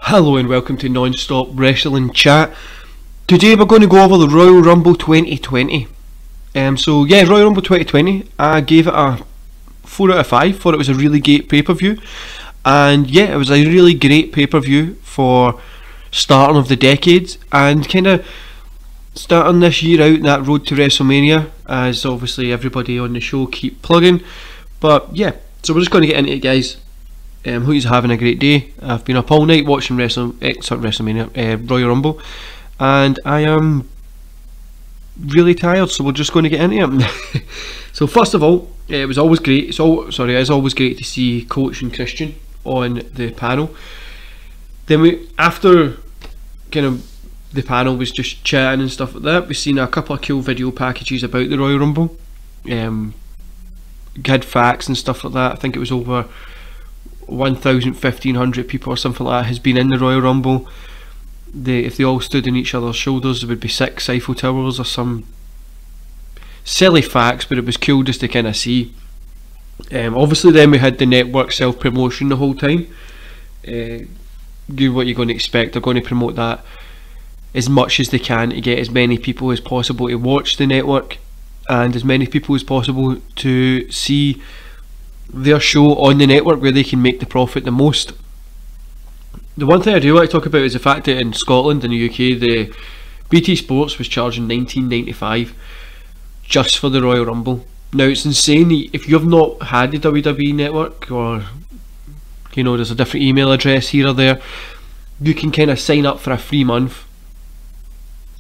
Hello and welcome to NonStop Wrestling Chat. Today we're going to go over the Royal Rumble 2020. Royal Rumble 2020, I gave it a 4 out of 5, thought it was a really great pay-per-view. And yeah, it was a really great pay-per-view for starting of the decade and kind of starting this year out in that road to WrestleMania, as obviously everybody on the show keep plugging. But yeah, so we're just going to get into it, guys. Hope you're having a great day. I've been up all night watching Royal Rumble, and I am really tired, so we're just going to get into it. So first of all, it was always great. It's always great to see Coach and Christian on the panel. Then after kind of the panel was just chatting and stuff like that, we've seen a couple of cool video packages about the Royal Rumble. Good facts and stuff like that. I think it was over 1,500 people or something like that has been in the Royal Rumble. If they all stood on each other's shoulders, there would be 6 Eiffel Towers or some silly facts, but it was cool just to kind of see. Obviously then we had the network self-promotion the whole time. Do what you're going to expect. They're going to promote that as much as they can to get as many people as possible to watch the network and as many people as possible to see their show on the network where they can make the profit the most. The one thing I do like to talk about is the fact that in Scotland and the UK, the BT Sports was charging $19.95 just for the Royal Rumble. Now it's insane. If you've not had the WWE network, or you know, there's a different email address here or there, you can kind of sign up for a free month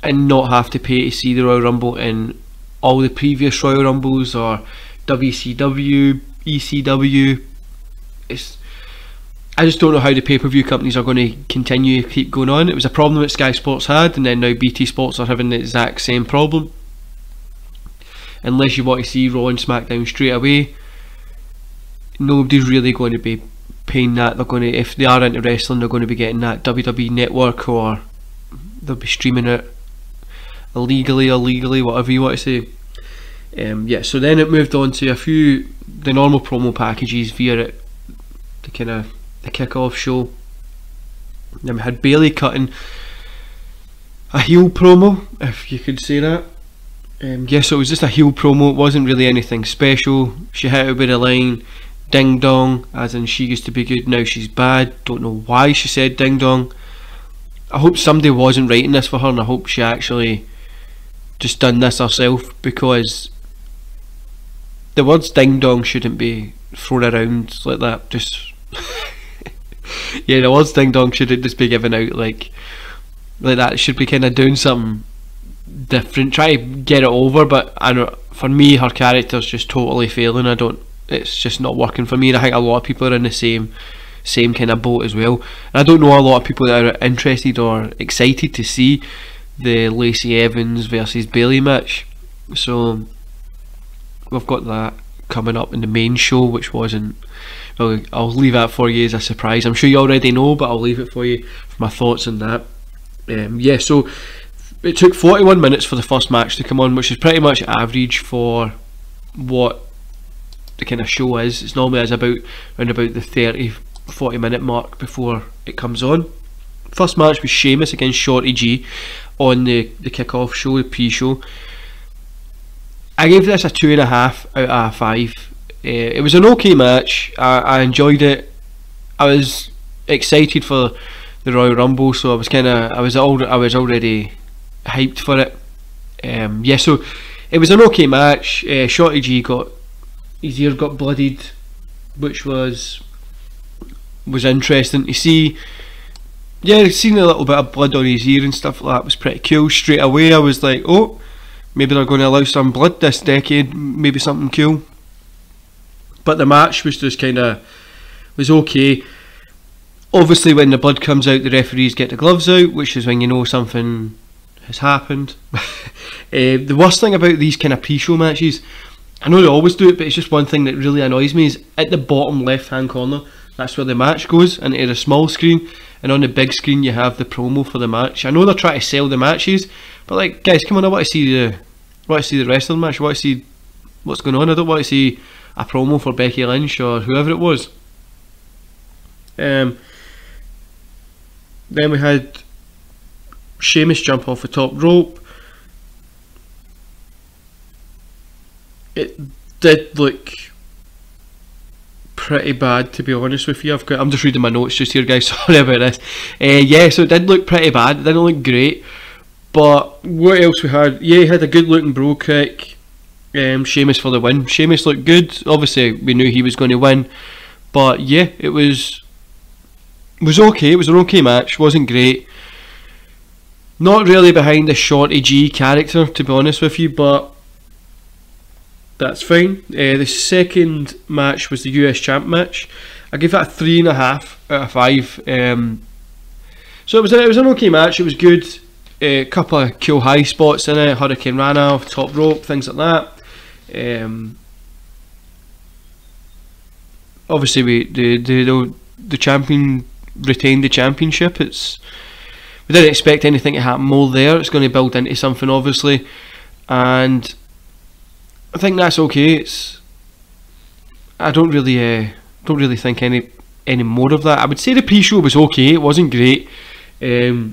and not have to pay to see the Royal Rumble in all the previous Royal Rumbles or WCW, ECW. I just don't know how the pay-per-view companies are going to continue to keep going on. It was a problem that Sky Sports had, and then now BT Sports are having the exact same problem. Unless you want to see Raw and SmackDown straight away, nobody's really going to be paying that. They're going to, if they are into wrestling, they're going to be getting that WWE network, or they'll be streaming it illegally or legally, whatever you want to say. So then it moved on to the normal promo packages via the kick-off show. Then we had Bailey cutting a heel promo, if you could say that. So it was just a heel promo. It wasn't really anything special. She hit it with a line, ding dong, as in she used to be good, now she's bad. Don't know why she said ding dong. I hope somebody wasn't writing this for her, and I hope she actually just done this herself, because the words ding dong shouldn't be thrown around like that. Just yeah, the words ding dong shouldn't just be given out like that. It should be kind of doing something different, try to get it over. But I know for me, her character's just totally failing. It's just not working for me, and I think a lot of people are in the same kind of boat as well. And I don't know a lot of people that are interested or excited to see the Lacey Evans versus Bailey match. So we've got that coming up in the main show, which wasn't, well, I'll leave that for you as a surprise. I'm sure you already know, but I'll leave it for you for my thoughts on that. So it took 41 minutes for the first match to come on, which is pretty much average for what the kind of show is. It's normally around about the 30-40 minute mark before it comes on. First match was Sheamus against Shorty G on the kick-off show, the pre-show. I gave this a 2.5 out of 5. It was an okay match. I enjoyed it. I was excited for the Royal Rumble, so I was already hyped for it. So it was an okay match. Shorty G his ear got bloodied, which was interesting to see. Yeah, seeing a little bit of blood on his ear and stuff like that was pretty cool. Straight away I was like, oh, maybe they're going to allow some blood this decade, maybe something cool. But the match was just was okay. Obviously when the blood comes out, the referees get the gloves out, which is when you know something has happened. The worst thing about these kind of pre-show matches, I know they always do it, but it's just one thing that really annoys me, is at the bottom left hand corner, that's where the match goes, and it's a small screen, and on the big screen you have the promo for the match. I know they're trying to sell the matches, but like, guys, come on, I want to see the rest of the match. I want to see what's going on. I don't want to see a promo for Becky Lynch or whoever it was. Then we had Sheamus jump off the top rope. It did look pretty bad, to be honest with you. I'm just reading my notes just here, guys. Sorry about this. Yeah, so it did look pretty bad. It didn't look great. But what else we had? Yeah, he had a good looking bro kick. Sheamus for the win. Sheamus looked good. Obviously, we knew he was going to win. But yeah, it was okay. It was an okay match. Wasn't great. Not really behind the Shorty G character, to be honest with you, but that's fine. The second match was the US Champ match. I gave that a 3.5 out of 5. So it was an okay match. It was good. A couple of cool high spots in it. Hurricane Rana off top rope, things like that. Obviously, the champion retained the championship. We didn't expect anything to happen more there. It's going to build into something, obviously, and I think that's okay. I don't really think any more of that. I would say the pre-show was okay. It wasn't great. The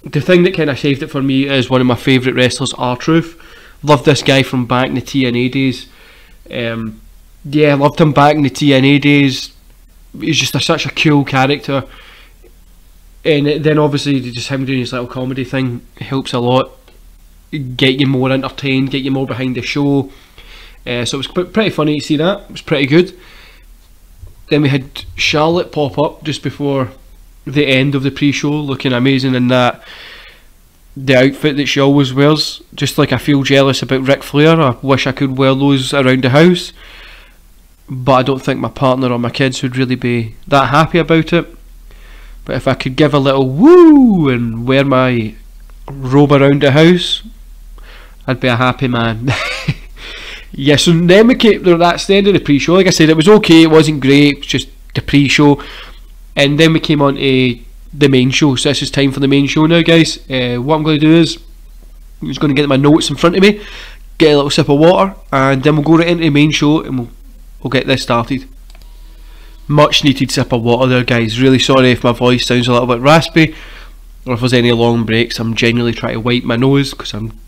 thing that kind of saved it for me is one of my favourite wrestlers, R-Truth. Loved this guy from back in the TNA days. Yeah, loved him back in the TNA days. He's just such a cool character. And then obviously just him doing his little comedy thing helps a lot. Get you more entertained, get you more behind the show. So it was pretty funny to see that. It was pretty good. Then we had Charlotte pop up just before the end of the pre-show, looking amazing in the outfit that she always wears. Just like I feel jealous about Ric Flair. I wish I could wear those around the house, but I don't think my partner or my kids would really be that happy about it. But if I could give a little woo and wear my robe around the house, I'd be a happy man. Yeah, so then that's the end of the pre-show. Like I said, it was okay, it wasn't great, it was just the pre-show. And then we came on to the main show. So this is time for the main show now, guys. What I'm going to do is I'm just going to get my notes in front of me, get a little sip of water, and then we'll go right into the main show and we'll get this started. Much needed sip of water there, guys. Really sorry if my voice sounds a little bit raspy, or if there's any long breaks. I'm genuinely trying to wipe my nose because I'm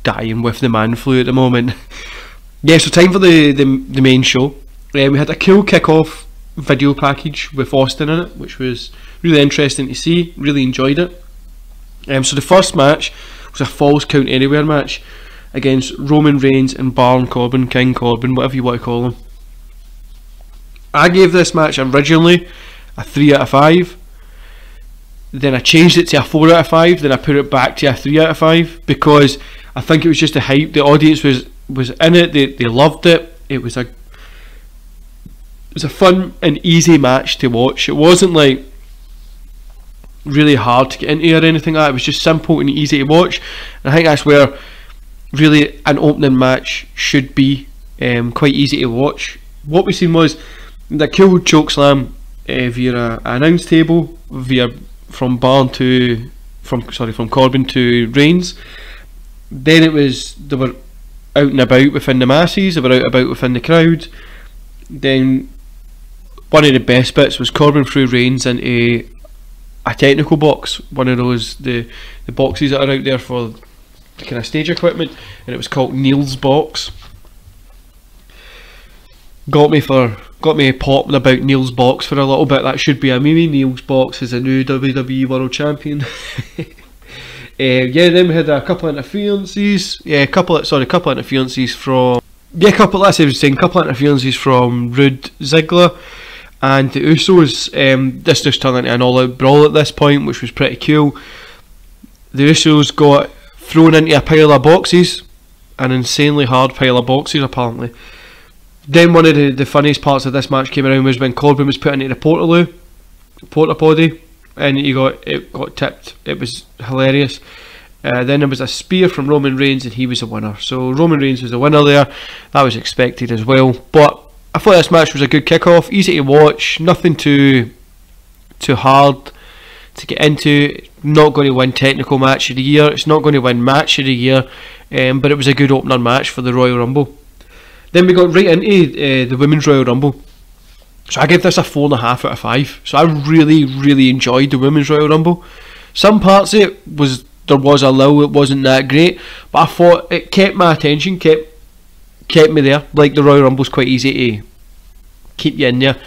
dying with the man flu at the moment. Yeah, so time for the main show. We had a cool kick-off video package with Austin in it, which was really interesting to see. Really enjoyed it. So the first match was a Falls Count Anywhere match against Roman Reigns and Baron Corbin, King Corbin, whatever you want to call him. I gave this match originally a 3 out of 5. Then I changed it to a 4 out of 5. Then I put it back to a 3 out of 5 because I think it was just the hype. The audience was in it. They loved it. It was a fun and easy match to watch. It wasn't like really hard to get into or anything like that. It was just simple and easy to watch. And I think that's where really an opening match should be, quite easy to watch. What we seen was the cool chokeslam via an announce table from Corbin to Reigns. Then it was they were out and about within the masses, they were out and about within the crowd. Then one of the best bits was Corbin threw Reigns into a technical box, one of those the boxes that are out there for the kind of stage equipment, and it was called Neil's box. Got me popping about Neil's box for a little bit. That should be a meme. Neil's box is a new WWE World Champion. Yeah, then we had a couple of interferences. Yeah, a couple of interferences from Rude, Ziggler, and the Usos. This just turned into an all-out brawl at this point, which was pretty cool. The Usos got thrown into a pile of boxes, an insanely hard pile of boxes apparently. Then one of the funniest parts of this match came around was when Corbin was put into the porta potty, and it got tipped. It was hilarious. Then there was a spear from Roman Reigns, and he was the winner. So Roman Reigns was the winner there. That was expected as well. But I thought this match was a good kickoff, easy to watch, nothing too hard to get into. Not going to win technical match of the year. It's not going to win match of the year, but it was a good opener match for the Royal Rumble. Then we got right into the Women's Royal Rumble. So I give this a 4.5 out of 5. So I really enjoyed the Women's Royal Rumble. Some parts of it there was a lull, it wasn't that great, but I thought it kept my attention, kept me there. Like, the Royal Rumble's quite easy to keep you in there,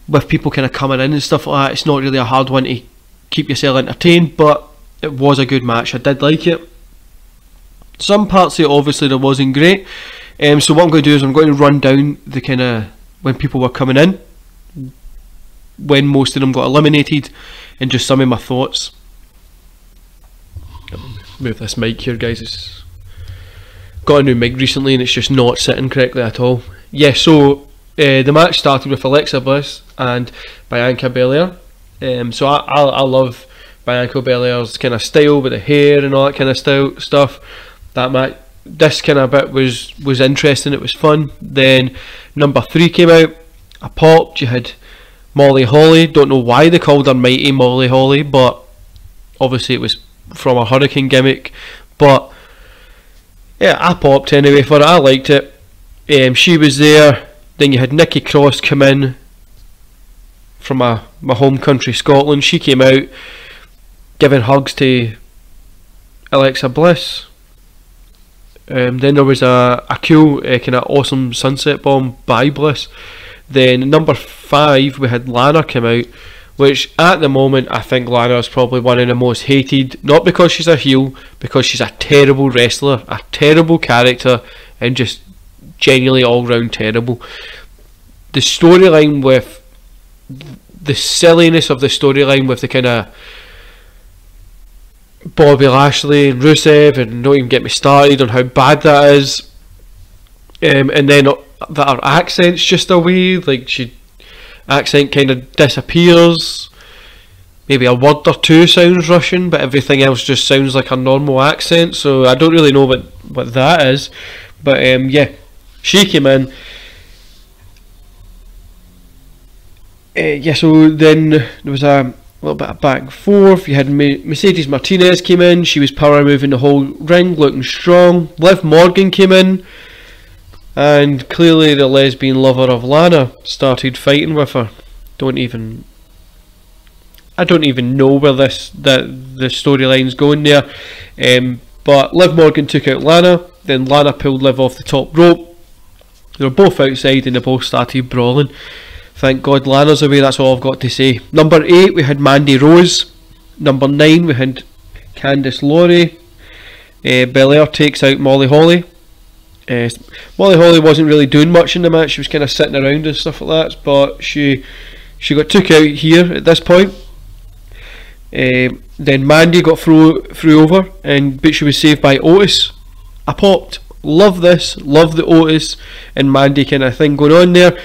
with people kind of coming in and stuff like that. It's not really a hard one to keep yourself entertained, but it was a good match. I did like it. Some parts of it, obviously, there wasn't great. So what I'm going to do is I'm going to run down the kind of when people were coming in, when most of them got eliminated, and just some of my thoughts. Move this mic here, guys. It's got a new mic recently and it's just not sitting correctly at all. Yeah, so the match started with Alexa Bliss and Bianca Belair. So I love Bianca Belair's kind of style with the hair and all that kind of stuff. That match, this kind of bit was interesting. It was fun. Then number 3 came out. I popped. You had Molly Holly. Don't know why they called her Mighty Molly Holly, but obviously it was from a hurricane gimmick. But yeah, I popped anyway for it. I liked it. She was there. Then you had Nikki Cross come in from my home country, Scotland. She came out giving hugs to Alexa Bliss. Then there was a cool kind of awesome sunset bomb by Bliss. Then number 5 we had Lana come out, which at the moment I think Lana is probably one of the most hated, not because she's a heel, because she's a terrible wrestler, a terrible character, and just genuinely all round terrible. The storyline with the silliness of the storyline with the kind of Bobby Lashley and Rusev, and don't even get me started on how bad that is, and then that her accent's just away, like she accent kind of disappears. Maybe a word or two sounds Russian, but everything else just sounds like a normal accent, so I don't really know what that is. But yeah, she came in. Yeah, so then there was a little bit of back and forth. You had Mercedes Martinez came in. She was power moving the whole ring, looking strong. Liv Morgan came in, and clearly the lesbian lover of Lana started fighting with her. I don't even know where the storyline's going there. But Liv Morgan took out Lana. Then Lana pulled Liv off the top rope. They were both outside and they both started brawling. Thank God Lana's away, that's all I've got to say. Number 8 we had Mandy Rose. Number 9 we had Candice LeRae. Belair takes out Molly Holly. Molly Holly wasn't really doing much in the match. She was kind of sitting around and stuff like that, but she got took out here at this point. Then Mandy got through over, but she was saved by Otis. I popped. Love this. Love the Otis and Mandy kind of thing going on there.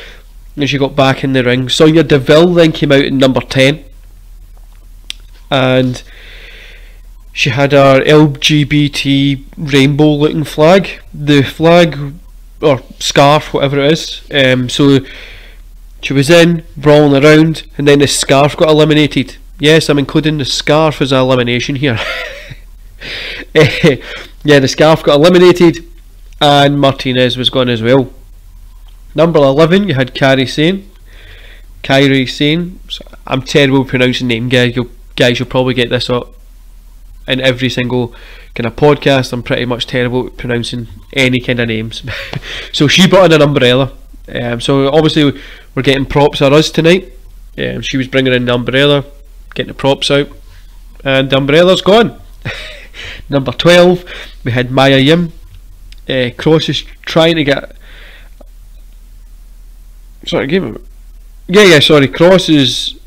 And she got back in the ring. Sonya Deville then came out in number 10, and she had her LGBT rainbow looking flag, the flag or scarf, whatever it is. So she was in brawling around, and then the scarf got eliminated. Yes, I'm including the scarf as an elimination here. Yeah, the scarf got eliminated, and Martinez was gone as well. Number 11, you had Kairi Sane. I'm terrible pronouncing name, guys. You'll probably get this up in every single kind of podcast. I'm pretty much terrible at pronouncing any kind of names. So she brought in an umbrella. So obviously we're getting props at us tonight. She was bringing in the umbrella, getting the props out, and the umbrella's gone. Number 12, we had Mia Yim. Cross is trying to get. Sorry, Cross is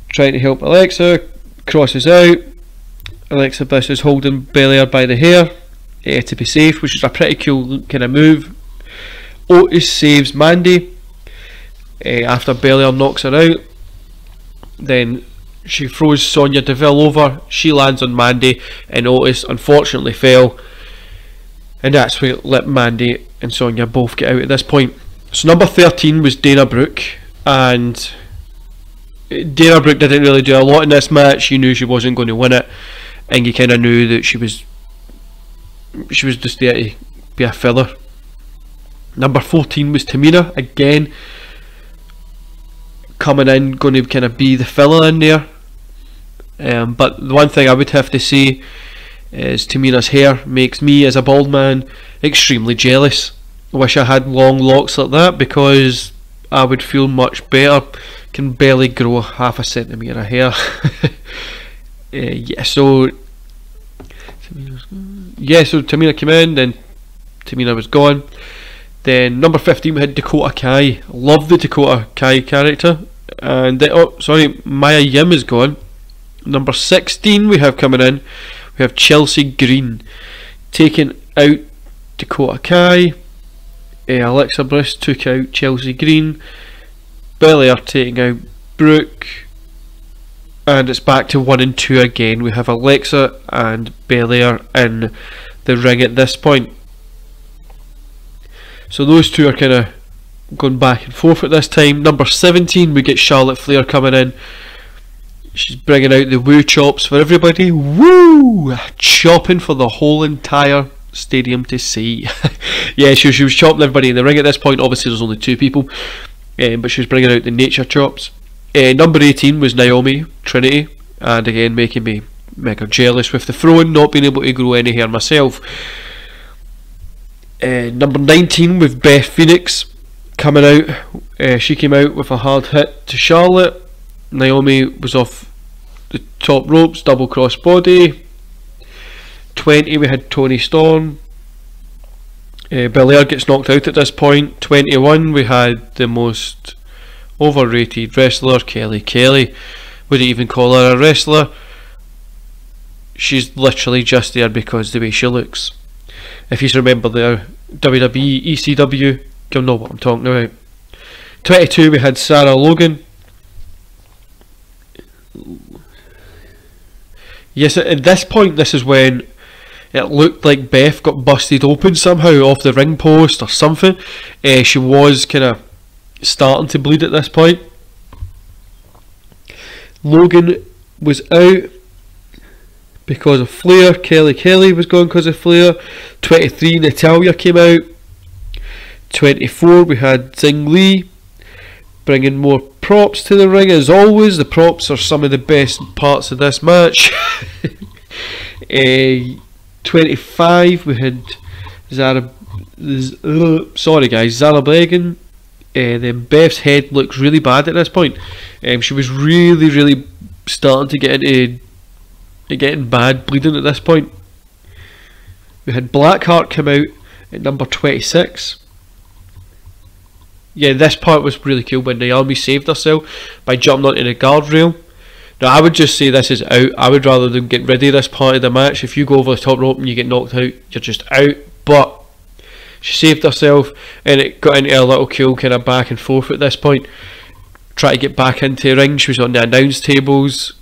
trying to help Alexa. Cross is out. Alexa Bliss is holding Belair by the hair to be safe, which is a pretty cool kind of move. Otis saves Mandy after Belair knocks her out. Then she throws Sonya Deville over. She lands on Mandy, and Otis unfortunately fell. And that's what let Mandy and Sonya both get out at this point. So number 13 was Dana Brooke, and Dana Brooke didn't really do a lot in this match. You knew she wasn't going to win it, and you kind of knew that she was just there to be a filler. Number 14 was Tamina. Again, coming in, going to kind of be the filler in there. But the one thing I would have to say is Tamina's hair makes me, as a bald man, extremely jealous. I wish I had long locks like that, because I would feel much better. Can barely grow half a centimetre of hair. So Tamina came in, then Tamina was gone. Then number 15 we had Dakota Kai. Love the Dakota Kai character. And Maya Yim is gone. Number 16 we have coming in, we have Chelsea Green, taking out Dakota Kai. Alexa Bliss took out Chelsea Green. Belair taking out Brooke. And it's back to 1 and 2 again. We have Alexa and Belair in the ring at this point. So those two are kind of going back and forth at this time. Number 17 we get Charlotte Flair coming in. She's bringing out the woo chops for everybody. Woo! Chopping for the whole entire stadium to see. Yeah, she was chopping everybody in the ring at this point. Obviously there's only 2 people, but she was bringing out the nature chops. Number 18 was Naomi Trinity, and again making me mega jealous with the throwing, not being able to grow any hair myself. Number 19 with Beth Phoenix coming out. She came out with a hard hit to Charlotte. Naomi was off the top ropes, double cross body. 20 we had Toni Storm. Belair gets knocked out at this point. 21 we had the most overrated wrestler, Kelly Kelly. Wouldn't even call her a wrestler. She's literally just there because the way she looks. If you remember the WWE ECW, you'll know what I'm talking about. 22 we had Sarah Logan. Yes, at this point this is when it looked like Beth got busted open somehow off the ring post or something. She was kind of starting to bleed at this point. Logan was out because of Flair. Kelly Kelly was gone because of Flair. 23 Natalya came out. 24 we had Zing Lee, bringing more props to the ring as always. The props are some of the best parts of this match. 25 we had Zara Blegan. Then Beth's head looks really bad at this point. She was really starting to get into getting bad bleeding at this point. We had Blackheart come out at number 26. Yeah, this part was really cool when Naomi saved herself by jumping onto the guardrail. Now I would just say this is out. I would rather than get rid of this part of the match. If you go over the top rope and you get knocked out, you're just out. But she saved herself, and it got into a little cool kind of back and forth at this point. Try to get back into the ring. She was on the announce tables.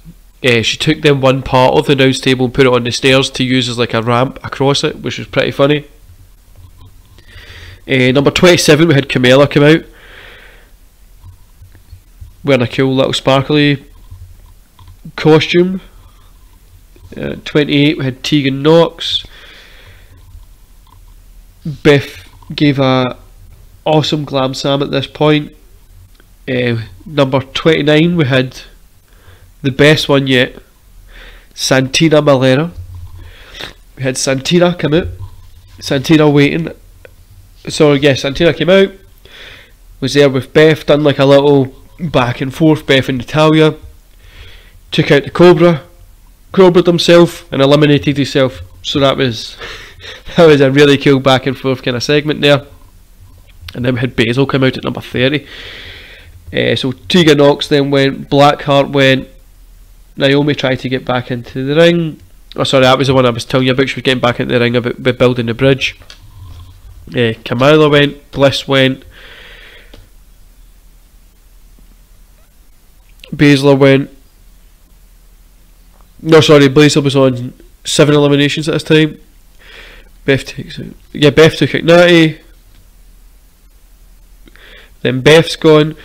She took them one part of the announce table and put it on the stairs to use as like a ramp across it, which was pretty funny. Number 27 we had Carmella come out wearing a cool little sparkly costume. 28 we had Tegan Knox. Beth gave a awesome glam Sam at this point. Number 29 we had the best one yet, Santina Malera. We had Santina come out. Santina waiting. So yeah, Santina came out, was there with Beth, done like a little back and forth. Beth and Natalya took out the Cobra, Cobra'd himself and eliminated himself. So that was that was a really cool back and forth kind of segment there. And then we had Basil come out at number 30. So Tegan Knox then went, Blackheart went, Naomi tried to get back into the ring. Oh sorry, that was the one I was telling you about. She was getting back into the ring about building the bridge. Carmella went, Bliss went, Baszler went. No, sorry, Baszler was on 7 eliminations at this time. Beth takes out. Yeah, Beth took out Natty. Then Beth's gone.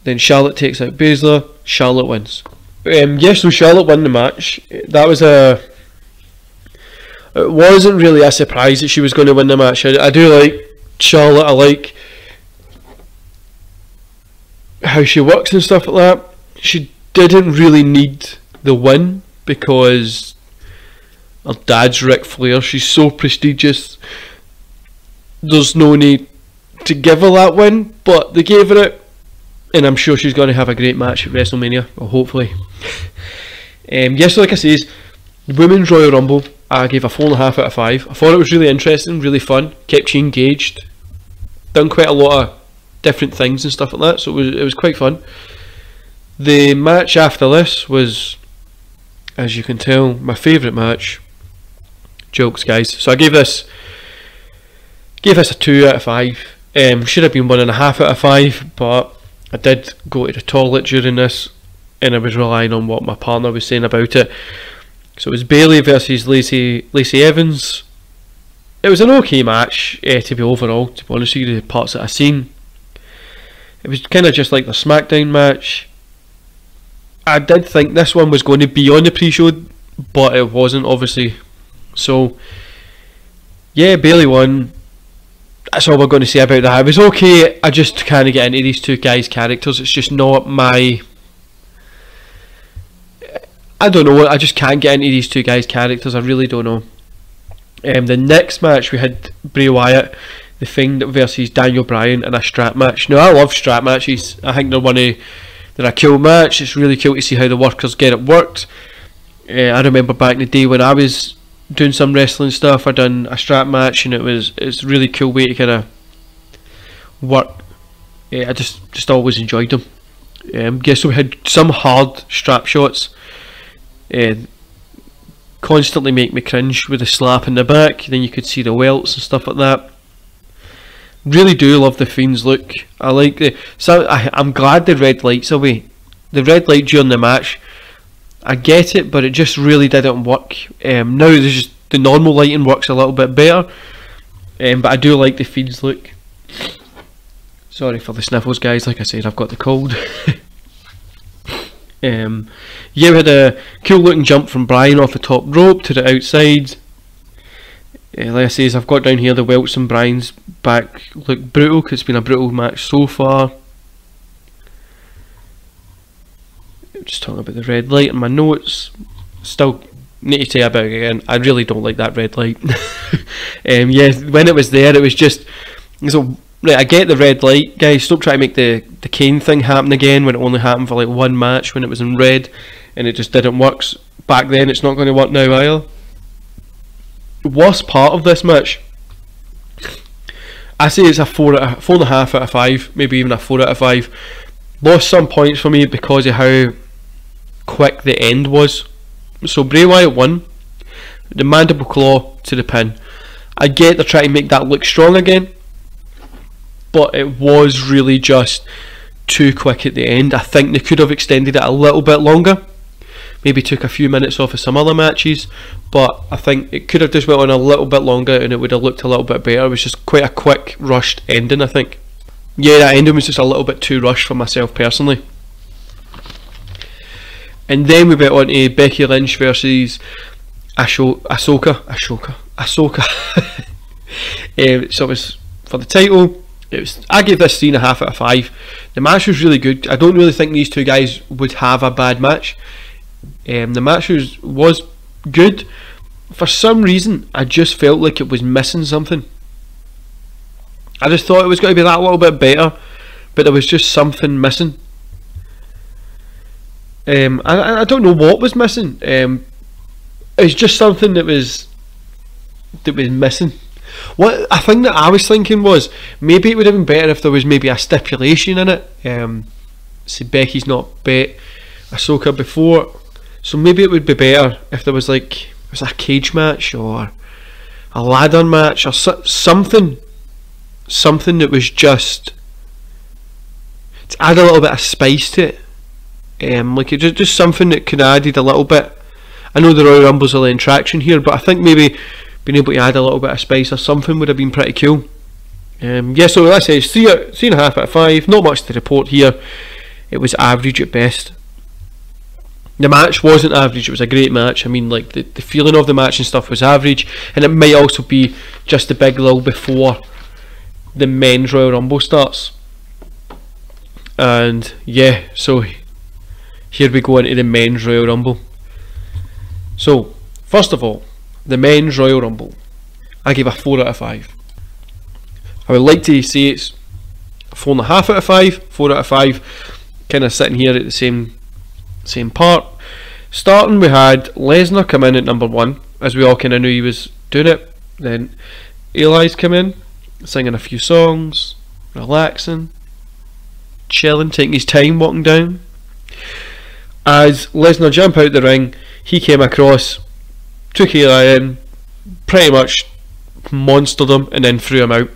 Then Charlotte takes out Baszler. Charlotte wins. Yes, so Charlotte won the match. That was a. It wasn't really a surprise that she was going to win the match. I do like Charlotte. I like how she works and stuff like that. She didn't really need the win because her dad's Ric Flair. She's so prestigious. There's no need to give her that win, but they gave her it, and I'm sure she's going to have a great match at WrestleMania, or hopefully. Yes, like I say, the Women's Royal Rumble, I gave a 4.5 out of 5. I thought it was really interesting, really fun, kept you engaged, done quite a lot of different things and stuff like that, so it was quite fun. The match after this was, as you can tell, my favourite match. Jokes, guys. So I gave this a 2 out of 5. Should have been 1.5 out of 5, but I did go to the toilet during this, and I was relying on what my partner was saying about it. So it was Bayley versus Lacey Evans. It was an okay match to be overall, to be honest with you, the parts that I seen. It was kind of just like the SmackDown match. I did think this one was going to be on the pre-show, but it wasn't, obviously. So, yeah, Bayley won. That's all we're going to say about that. It was okay. I just kind of get into these two guys' characters. It's just not my... I don't know. I just can't get into these two guys' characters. I really don't know. The next match we had Bray Wyatt, The Fiend versus Daniel Bryan in a strap match. Now, I love strap matches. I think they're a cool match. It's really cool to see how the workers get it worked. I remember back in the day when I was doing some wrestling stuff, I done a strap match, and it's a really cool way to kind of work. I just always enjoyed them. So we had some hard strap shots. Constantly make me cringe with the slap in the back. Then you could see the welts and stuff like that. Really do love the Fiend's look. I like I'm glad the red light's away. The red light during the match, I get it, but it just really didn't work. Now there's just the normal lighting works a little bit better, but I do like the Fiend's look. Sorry for the sniffles, guys. Like I said, I've got the cold. Yeah, we had a cool looking jump from Bryan off the top rope to the outside. Like I say, I've got down here the welts and Bryan's back look brutal, because it's been a brutal match so far. Just talking about the red light in my notes. Still need to say about it again. I really don't like that red light. Yeah, when it was there, it was just so. Right, I get the red light, guys. Stop trying to make the Kane thing happen again when it only happened for like one match when it was in red, and it just didn't work back then. It's not going to work now either. Worst part of this match, I say it's a 4.5 out of 5, maybe even a 4 out of 5. Lost some points for me because of how quick the end was. So Bray Wyatt won, the mandible claw to the pin. I get they're trying to make that look strong again, but it was really just too quick at the end. I think they could have extended it a little bit longer, maybe took a few minutes off of some other matches, but I think it could have just went on a little bit longer and it would have looked a little bit better. It was just quite a quick, rushed ending, I think. Yeah, that ending was just a little bit too rushed for myself personally. And then we went on to Becky Lynch versus Ahsoka. So it was for the title. I gave this 3.5 out of 5. The match was really good. I don't really think these two guys would have a bad match. The match was good. For some reason, I just felt like it was missing something. I just thought it was going to be that little bit better, but there was just something missing. I don't know what was missing. It's just something that was missing. What I think that I was thinking was maybe it would have been better if there was maybe a stipulation in it. See, Becky's not bet Ahsoka before, so maybe it would be better if there was like a cage match or a ladder match or something that was just to add a little bit of spice to it. Like just something that could have added a little bit. I know the Royal Rumble's a lane traction here, but I think maybe being able to add a little bit of spice or something would have been pretty cool. Yeah, so let's say it's 3.5 out of 5. Not much to report here. It was average at best. The match wasn't average. It was a great match. I mean, like the feeling of the match and stuff was average, and it might also be just a big lull before the men's Royal Rumble starts. And yeah, so here we go into the men's Royal Rumble. So first of all, the men's Royal Rumble, I gave a 4 out of 5. I would like to say it's 4.5 out of 5, 4 out of 5, kind of sitting here at the same part. Starting, we had Lesnar come in at number 1, as we all kind of knew he was doing it. Then Eli's come in, singing a few songs, relaxing, chilling, taking his time walking down. As Lesnar jumped out the ring, he came across, took Eli in, pretty much monstered him and then threw him out.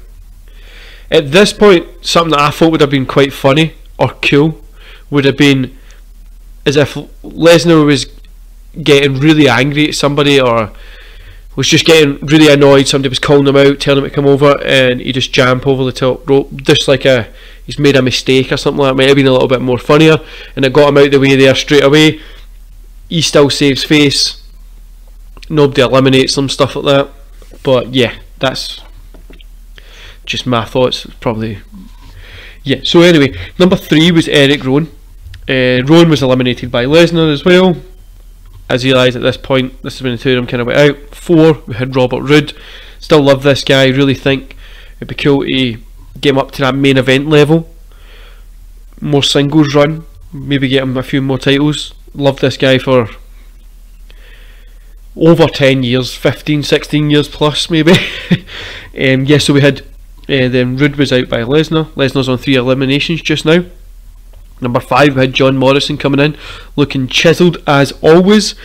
At this point, something that I thought would have been quite funny or cool would have been as if Lesnar was getting really angry at somebody, or was just getting really annoyed, somebody was calling him out, telling him to come over, and he just jumped over the top rope, just like he's made a mistake or something like that. Might have been a little bit more funnier, and it got him out the way there straight away. He still saves face, nobody eliminates him, stuff like that. But yeah, that's just my thoughts, probably. Yeah, so anyway, number 3 was Eric Rowan. Rowan was eliminated by Lesnar as well. As Eli's at this point, this is when the two of them kind of went out. 4, we had Robert Roode. Still love this guy, really think it'd be cool to get him up to that main event level. More singles run, maybe get him a few more titles. Love this guy for over 10 years, 15, 16 years plus maybe. Yeah, so we had, then Roode was out by Lesnar. Lesnar's on 3 eliminations just now. Number 5, we had John Morrison coming in, looking chiselled as always,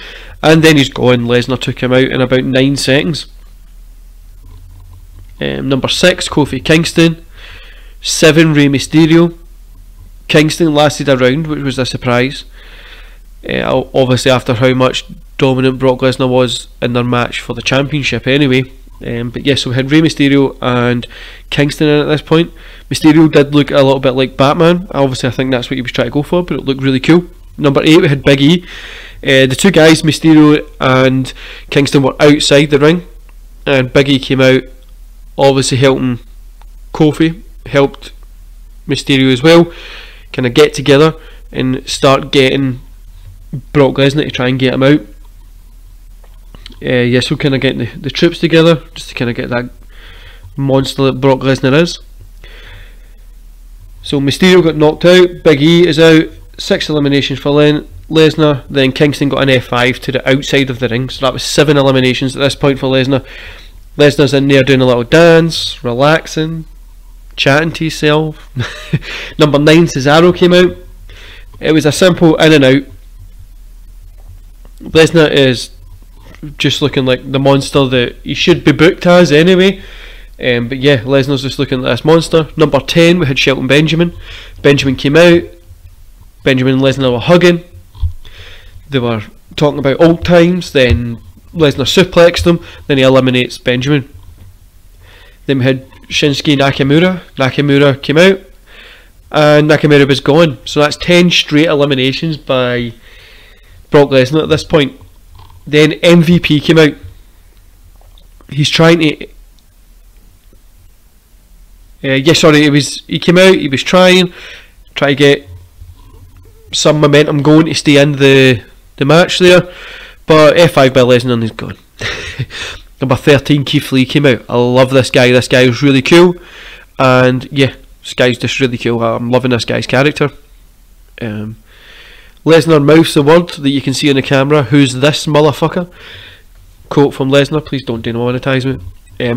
and then he's gone. Lesnar took him out in about 9 seconds. Number 6, Kofi Kingston. 7, Rey Mysterio. Kingston lasted a round, which was a surprise. Obviously after how much dominant Brock Lesnar was in their match for the championship anyway. But yes, so we had Rey Mysterio and Kingston in at this point. Mysterio did look a little bit like Batman. Obviously I think that's what he was trying to go for, but it looked really cool. Number 8, we had Big E. The two guys, Mysterio and Kingston, were outside the ring, and Big E came out, obviously helping Kofi, helped Mysterio as well, kind of get together and start getting Brock Lesnar to try and get him out. Yeah, so kind of getting the troops together just to kind of get that monster that Brock Lesnar is. So Mysterio got knocked out, Big E is out, 6 eliminations for Lesnar, then Kingston got an F5 to the outside of the ring, so that was 7 eliminations at this point for Lesnar. Lesnar's in there doing a little dance, relaxing, chatting to himself. Number 9, Cesaro came out. It was a simple in and out. Lesnar is just looking like the monster that he should be booked as anyway. But yeah, Lesnar's just looking like this monster. Number 10, we had Shelton Benjamin. Benjamin came out. Benjamin and Lesnar were hugging. They were talking about old times. Then Lesnar suplexed him. Then he eliminates Benjamin. Then we had Shinsuke Nakamura. Nakamura came out, and Nakamura was gone. So that's 10 straight eliminations by Brock Lesnar at this point. Then MVP came out. He's trying to he came out, he was trying to get some momentum going to stay in the match there, but F5 by Lesnar and he's gone. Number 13, Keith Lee came out. I love this guy. This guy is really cool, and yeah, this guy's just really cool. I'm loving this guy's character. Lesnar mouths the word that you can see on the camera. Who's this motherfucker? Quote from Lesnar. Please don't demonetize me.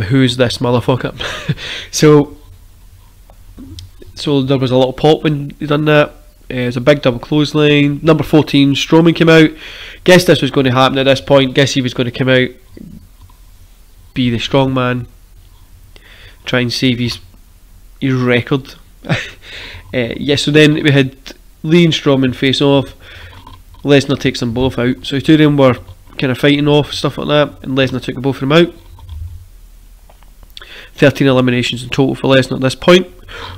Who's this motherfucker? So there was a little pop when he done that. It was a big double clothesline. Number 14, Strowman came out. Guess this was going to happen at this point. Guess he was going to come out, be the strong man, try and save his record. Yeah, so then we had Lee and Strowman face off. Lesnar takes them both out. So the two of them were kind of fighting off, stuff like that, and Lesnar took both of them out. 13 eliminations in total for Lesnar at this point.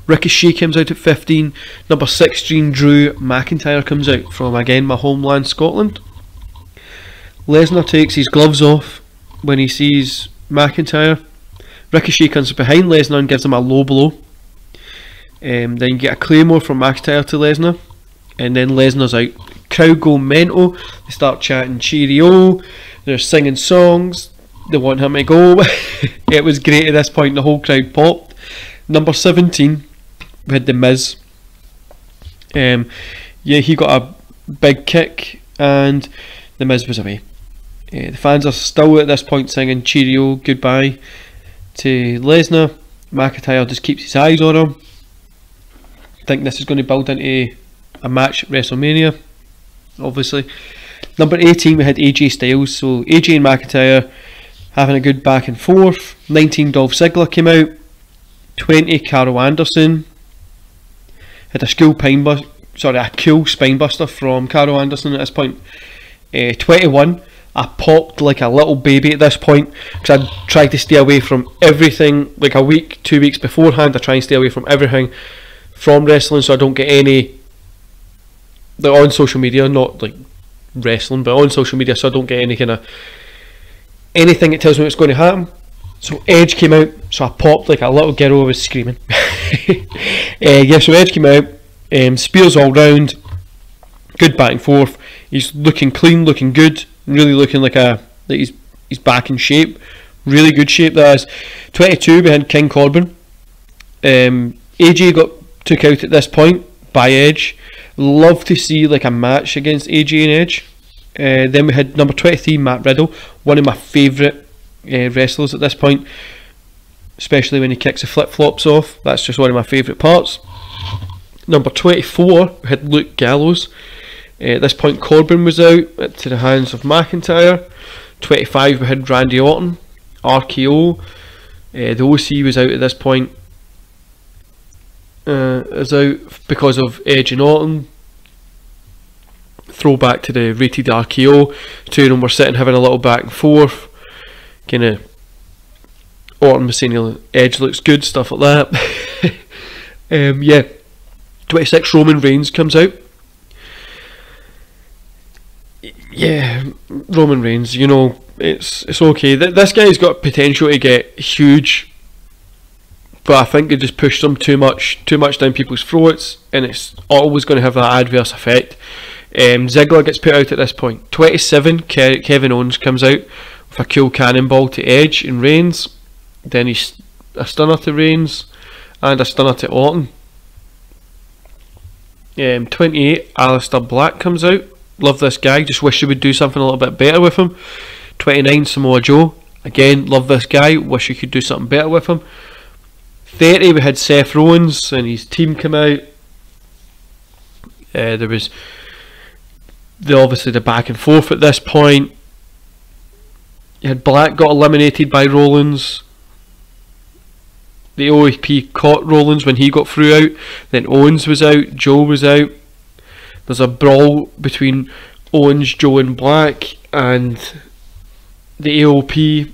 Ricochet comes out at 15. Number 16, Drew McIntyre comes out from, again, my homeland, Scotland. Lesnar takes his gloves off when he sees McIntyre. Ricochet comes behind Lesnar and gives him a low blow. Then you get a Claymore from McIntyre to Lesnar, and then Lesnar's out. Crowd go mental. They start chanting cheerio. They're singing songs. They want him to go. It was great at this point. The whole crowd popped. Number 17, we had The Miz. He got a big kick, and The Miz was away. The fans are still at this point singing cheerio, goodbye to Lesnar. McIntyre just keeps his eyes on him. I think this is going to build into a match at WrestleMania, obviously. Number 18, we had AJ Styles. So AJ and McIntyre having a good back and forth. 19, Dolph Ziggler came out. 20, Carl Anderson. Had a cool spine buster from Carl Anderson at this point. 21, I popped like a little baby at this point, because I tried to stay away from everything. Like a week, 2 weeks beforehand, I try and stay away from everything from wrestling, so I don't get any, like, on social media, not like wrestling, but on social media, so I don't get any kind of anything that tells me what's going to happen. So Edge came out, so I popped like a little girl. I was screaming. So Edge came out, spears all round, good back and forth. He's looking clean, looking good, really looking like he's back in shape, really good shape. That is. 22, we had King Corbin. AJ got took out at this point by Edge. Love to see like a match against AJ and Edge. Then we had number 23, Matt Riddle, one of my favourite wrestlers at this point, especially when he kicks the flip-flops off. That's just one of my favourite parts. Number 24, we had Luke Gallows. At this point, Corbin was out to the hands of McIntyre. 25, we had Randy Orton, RKO. The OC was out at this point. Is out because of Edge and Orton. Throwback to the rated RKO. Two of them were sitting having a little back and forth. Kind of Orton was saying Edge looks good, stuff like that. 26, Roman Reigns comes out. Yeah, Roman Reigns, you know, it's okay. This guy's got potential to get huge, but I think they just pushed him too much down people's throats, and it's always going to have that adverse effect. Ziggler gets put out at this point. 27, Kevin Owens comes out with a cool cannonball to Edge and Reigns. Then he's a stunner to Reigns and a stunner to Orton. 28, Aleister Black comes out. Love this guy, just wish he would do something a little bit better with him. 29, Samoa Joe. Again, love this guy, wish he could do something better with him. 30, we had Seth Rollins and his team come out. There was obviously the back and forth at this point. You had Black got eliminated by Rollins. The OAP caught Rollins when he got through out. Then Owens was out, Joe was out. There's a brawl between Owens, Joe and Black, and the AOP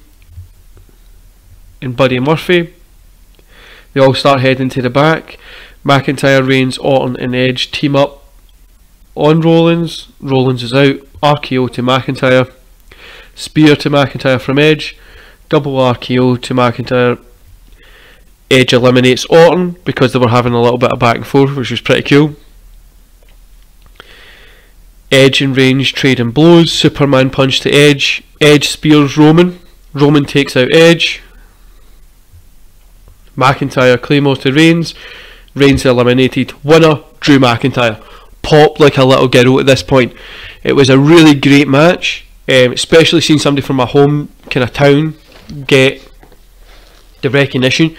and Buddy Murphy. They all start heading to the back. McIntyre, Reigns, Orton and Edge team up on Rollins. Rollins is out. RKO to McIntyre. Spear to McIntyre from Edge. Double RKO to McIntyre. Edge eliminates Orton because they were having a little bit of back and forth, which was pretty cool. Edge and Reigns trading blows. Superman punch to Edge. Edge spears Roman. Roman takes out Edge. McIntyre claymore to Reigns. Reigns eliminated. Winner, Drew McIntyre. Popped like a little girl at this point. It was a really great match, especially seeing somebody from my home kind of town get the recognition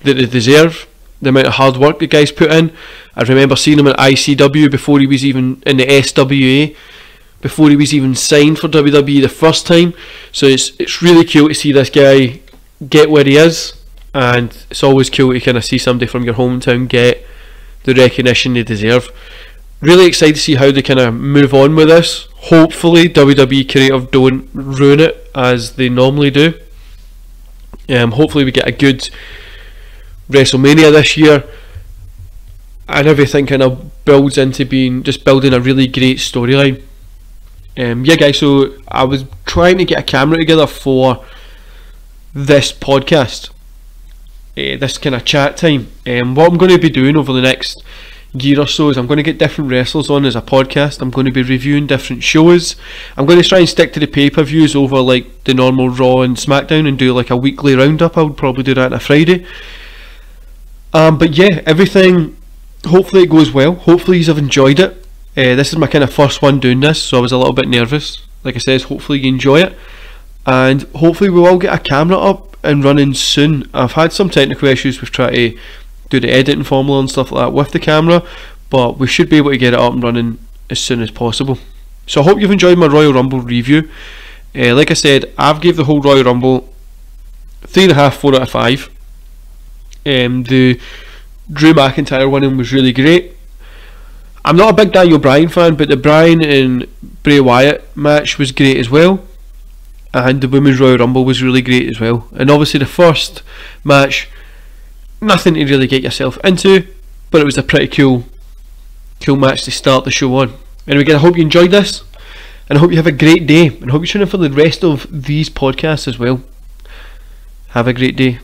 that they deserve. The amount of hard work the guys put in. I remember seeing him at ICW before he was even in the SWA, before he was even signed for WWE the first time. So it's really cool to see this guy get where he is, and it's always cool to kind of see somebody from your hometown get the recognition they deserve. Really excited to see how they kind of move on with this. Hopefully WWE creative don't ruin it as they normally do. Hopefully we get a good WrestleMania this year, and everything kind of builds into building a really great storyline. Yeah guys, so I was trying to get a camera together for this podcast, this kind of chat time. What I'm going to be doing over the next year or so is I'm going to get different wrestlers on as a podcast. I'm going to be reviewing different shows. I'm going to try and stick to the pay-per-views over like the normal Raw and SmackDown and do like a weekly roundup. I would probably do that on a Friday. But yeah, everything, hopefully it goes well. Hopefully you have enjoyed it. This is my kind of first one doing this, so I was a little bit nervous. Like I said, hopefully you enjoy it, and hopefully we'll all get a camera up and running soon. I've had some technical issues with trying to do the editing formula and stuff like that with the camera, but we should be able to get it up and running as soon as possible. So I hope you've enjoyed my Royal Rumble review. Like I said, I've gave the whole Royal Rumble 3.5, 4 out of 5. The Drew McIntyre winning was really great. I'm not a big Daniel Bryan fan, but the Bryan and Bray Wyatt match was great as well, and the Women's Royal Rumble was really great as well. And obviously the first match, nothing to really get yourself into, but it was a pretty cool match to start the show on. Anyway guys, I hope you enjoyed this, and I hope you have a great day, and I hope you tune in for the rest of these podcasts as well. Have a great day.